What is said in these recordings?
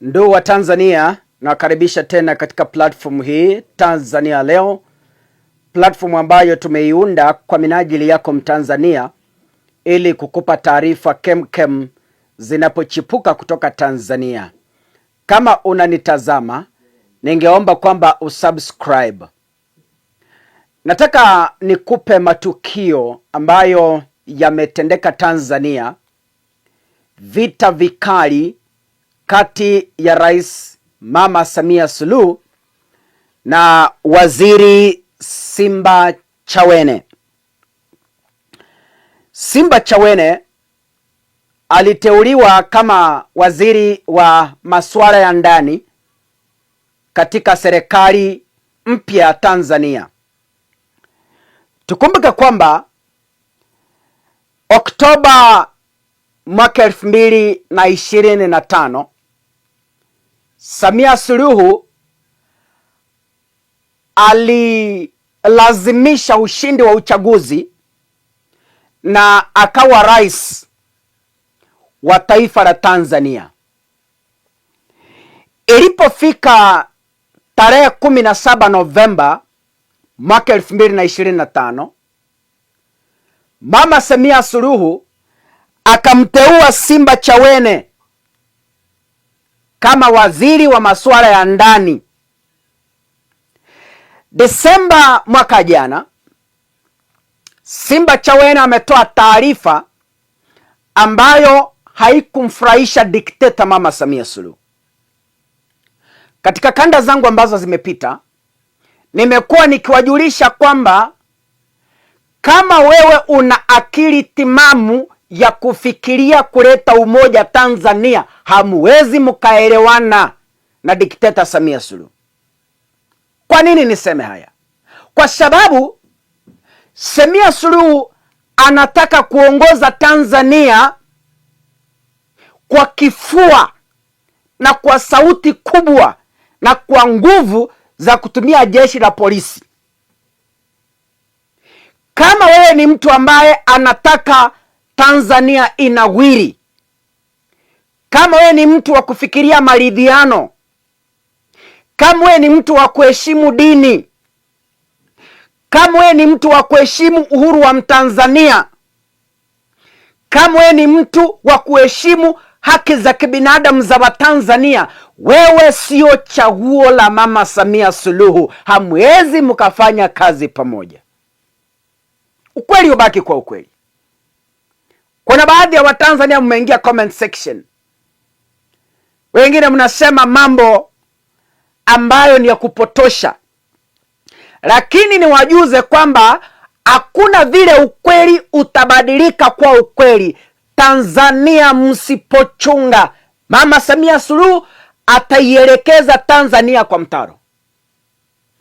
Ndugu wa Tanzania, nakaribisha tena katika platform hii Tanzania Leo, platform ambayo tumeiunda kwa minajili yako Mtanzania ili kukupa taarifa kemkem zinapochipuka kutoka Tanzania. Kama unanitazama, ningeomba kwamba usubscribe. Nataka nikupe matukio ambayo yametendeka Tanzania, vita vikali kati ya Rais Mama Samia Suluhu na Waziri Simba Chawene. Simba Chawene aliteuliwa kama waziri wa masuala ya ndani katika serikali mpya Tanzania. Tukumbuke kwamba Oktoba mwaka 2025 Samia Suluhu alilazimisha ushindi wa uchaguzi na akawa rais wa taifa la Tanzania. Ilipofika tarehe 17 Novemba mwaka 2025, Mama Samia Suluhu akamteua Simba Chawene kama waziri wa masuala ya ndani. Desemba mwaka jana, Simba Chawene ametoa taarifa ambayo haikumfurahisha dikteta Mama Samia Suluhu. Katika kanda zangu ambazo zimepita, nimekuwa nikiwajulisha kwamba kama wewe una akili timamu ya kufikiria kuleta umoja Tanzania, hamwezi mkaelewana na dikteta Samia Suluhu. Kwa nini niseme haya? Kwa sababu Samia Suluhu anataka kuongoza Tanzania kwa kifua na kwa sauti kubwa na kwa nguvu za kutumia jeshi la polisi. Kama wewe ni mtu ambaye anataka Tanzania inawiri, kama wewe ni mtu wa kufikiria maridhiano, kama wewe ni mtu wa kuheshimu dini, kama wewe ni mtu wa kuheshimu uhuru wa Mtanzania, kama wewe ni mtu wa kuheshimu haki za kibinadamu za Watanzania, wewe sio chaguo la Mama Samia Suluhu. Hamwezi mkafanya kazi pamoja. Ukweli ubaki kwa ukweli. Kuna baadhi ya Watanzania mmeingia comment section, wengine mnasema mambo ambayo ni ya kupotosha, lakini niwajuze kwamba hakuna vile ukweli utabadilika kwa ukweli. Tanzania msipochunga, Mama Samia Suluhu ataielekeza Tanzania kwa mtaro.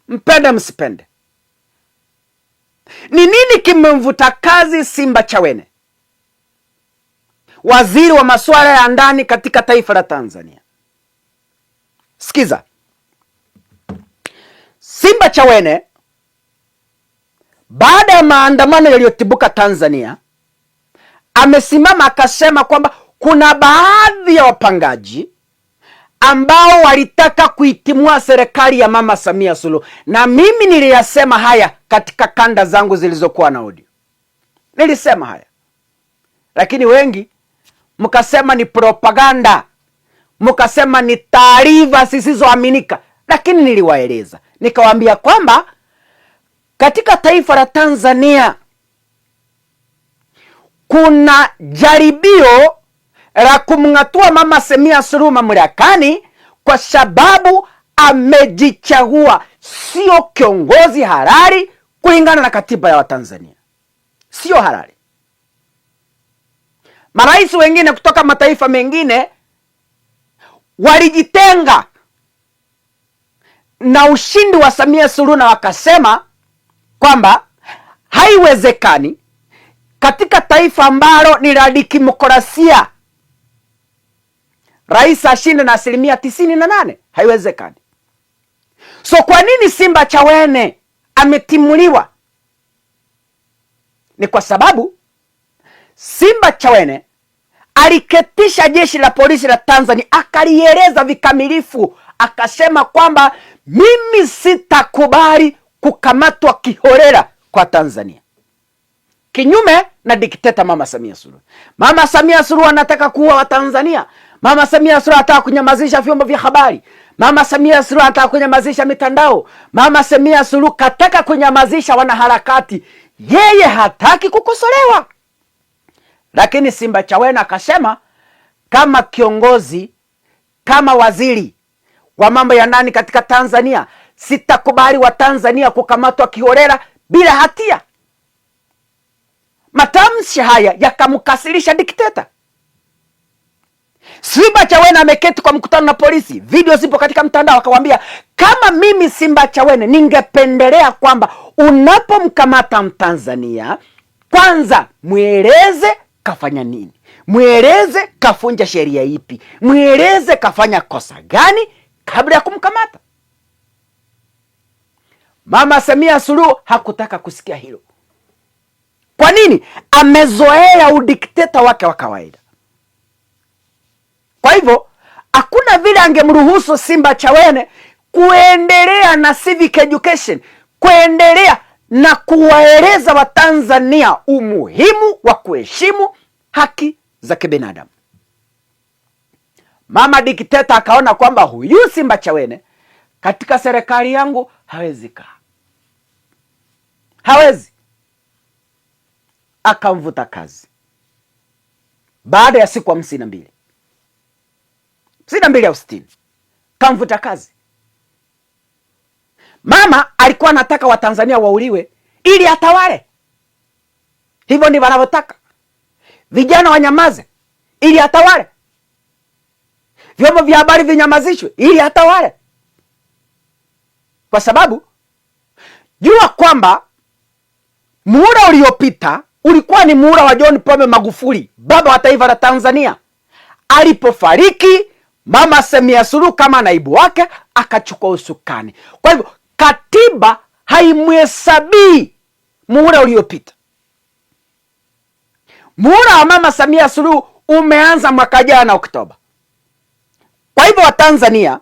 Mpende msipende. Ni nini kimemvuta kazi Simba Chawene, waziri wa masuala ya ndani katika taifa la Tanzania? Sikiza. Simba Chawene, baada ya maandamano yaliyotibuka Tanzania, amesimama akasema kwamba kuna baadhi ya wapangaji ambao walitaka kuitimua serikali ya Mama Samia Suluhu, na mimi niliyasema haya katika kanda zangu zilizokuwa na audio. Nilisema haya, lakini wengi mkasema ni propaganda, mkasema ni taarifa zisizoaminika. Lakini niliwaeleza, nikawaambia kwamba katika taifa la Tanzania kuna jaribio la kumng'atua Mama Samia Suluhu mamlakani kwa sababu amejichagua. Sio kiongozi halali kulingana na katiba ya Watanzania, sio halali. Marais wengine kutoka mataifa mengine walijitenga na ushindi wa Samia Suluhu na wakasema kwamba haiwezekani katika taifa ambalo ni la demokrasia rais ashinde na 98%. Haiwezekani. So kwa nini Simba Chawene ametimuliwa? Ni kwa sababu Simba Chawene aliketisha jeshi la polisi la Tanzania, akalieleza vikamilifu, akasema kwamba mimi sitakubali kukamatwa kiholela kwa Tanzania, kinyume na dikteta Mama Samia Suluhu. Mama Samia Suluhu anataka kuua Watanzania. Mama Samia Suluhu anataka kunyamazisha vyombo vya habari. Mama Samia Suluhu anataka kunyamazisha mitandao. Mama Samia Suluhu kataka kunyamazisha wanaharakati. Yeye hataki kukosolewa. Lakini Simbachawene akasema kama kiongozi, kama waziri wa mambo ya ndani katika Tanzania, sitakubali Watanzania kukamatwa kiholela bila hatia. Matamshi haya yakamkasirisha dikteta. Simbachawene ameketi kwa mkutano na polisi, video zipo katika mtandao, akawaambia kama mimi Simbachawene ningependelea kwamba unapomkamata Mtanzania, kwanza mweleze kafanya nini, mweleze kafunja sheria ipi, mweleze kafanya kosa gani kabla ya kumkamata. Mama Samia Suluhu hakutaka kusikia hilo. Kwa nini? Amezoea udikteta wake wa kawaida. Kwa hivyo hakuna vile angemruhusu Simbachawene kuendelea na civic education, kuendelea na kuwaeleza Watanzania umuhimu wa kuheshimu haki za kibinadamu. Mama dikteta akaona kwamba huyu Simbachawene katika serikali yangu hawezi kaa, hawezi. Akamvuta kazi baada ya siku 52 au 60, kamvuta kazi. Mama alikuwa anataka Watanzania wauliwe ili atawale. Hivyo ndivyo wanavyotaka. Vijana wanyamaze ili atawale. Vyombo vya habari vinyamazishwe ili atawale. Kwa sababu jua kwamba muhula uliopita ulikuwa ni muhula wa John Pombe Magufuli, baba wa taifa la Tanzania. Alipofariki, Mama Samia Suluhu kama naibu wake akachukua usukani. Kwa hivyo katiba haimhesabii muhula uliopita. Muhula wa Mama Samia Suluhu umeanza mwaka jana Oktoba. Kwa hivyo Watanzania,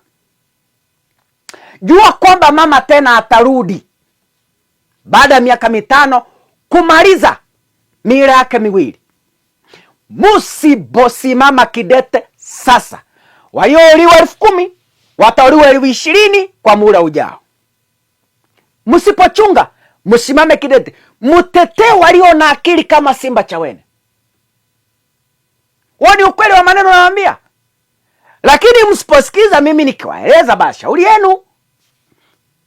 jua kwamba mama tena atarudi baada ya miaka 5 kumaliza mihula yake miwili. Musiposimama kidete sasa, waliouliwa 10,000 watauliwa 20,000 kwa muhula ujao. Msipochunga, msimame kidete, mtetee walio na akili kama Simbachawene. Huo ni ukweli wa maneno nawaambia. Lakini msiposikiza mimi nikiwaeleza, basi shauri yenu.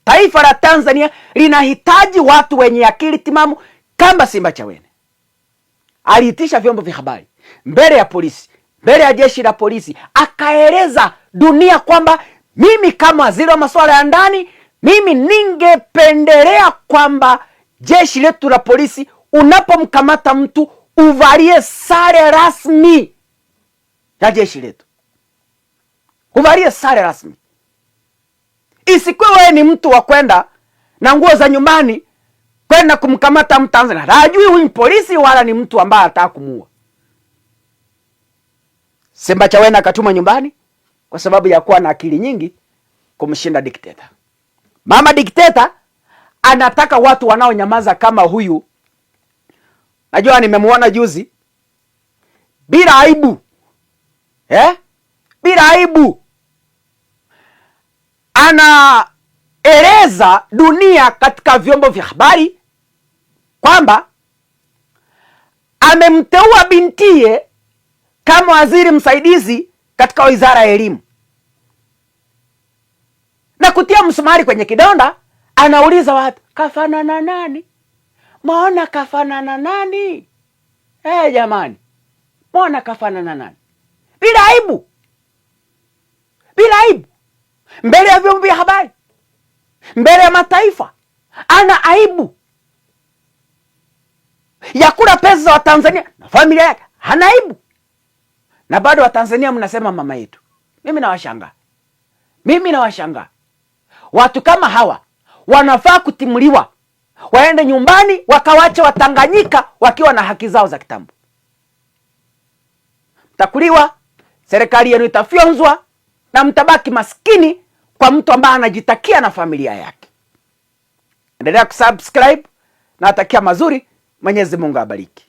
Taifa la Tanzania linahitaji watu wenye akili timamu kama Simbachawene. Aliitisha vyombo vya habari mbele ya polisi, mbele ya jeshi la polisi, akaeleza dunia kwamba mimi kama waziri wa masuala ya ndani, mimi ningependelea kwamba jeshi letu la polisi, unapomkamata mtu uvalie sare rasmi ya jeshi letu. Uvalie sare rasmi. Isikuwe wewe ni mtu wa kwenda na nguo za nyumbani kwenda kumkamata Mtanzania. Hajui huyu polisi wala ni mtu ambaye anataka kumuua. Simbachawene akatuma nyumbani kwa sababu ya kuwa na akili nyingi kumshinda dikteta. Mama dikteta anataka watu wanaonyamaza kama huyu. Najua nimemuona juzi bila aibu. Bila aibu anaeleza dunia katika vyombo vya habari kwamba amemteua bintie kama waziri msaidizi katika wizara ya elimu, na kutia msumari kwenye kidonda. Anauliza watu, kafanana nani? Maona kafanana nani? Jamani, maona kafanana nani? Bila aibu. Bila aibu. Mbele ya vyombo vya habari, mbele ya mataifa, ana aibu ya kula pesa za Watanzania na familia yake. Hana aibu. Na bado Watanzania mnasema mama yetu. Mimi nawashangaa. Watu kama hawa wanafaa kutimuliwa, waende nyumbani, wakawache Watanganyika wakiwa na haki zao za kitambo. mtakuliwa, serikali yenu itafyonzwa na mtabaki maskini kwa mtu ambaye anajitakia na familia yake. Endelea kusubscribe na atakia mazuri. Mwenyezi Mungu abariki.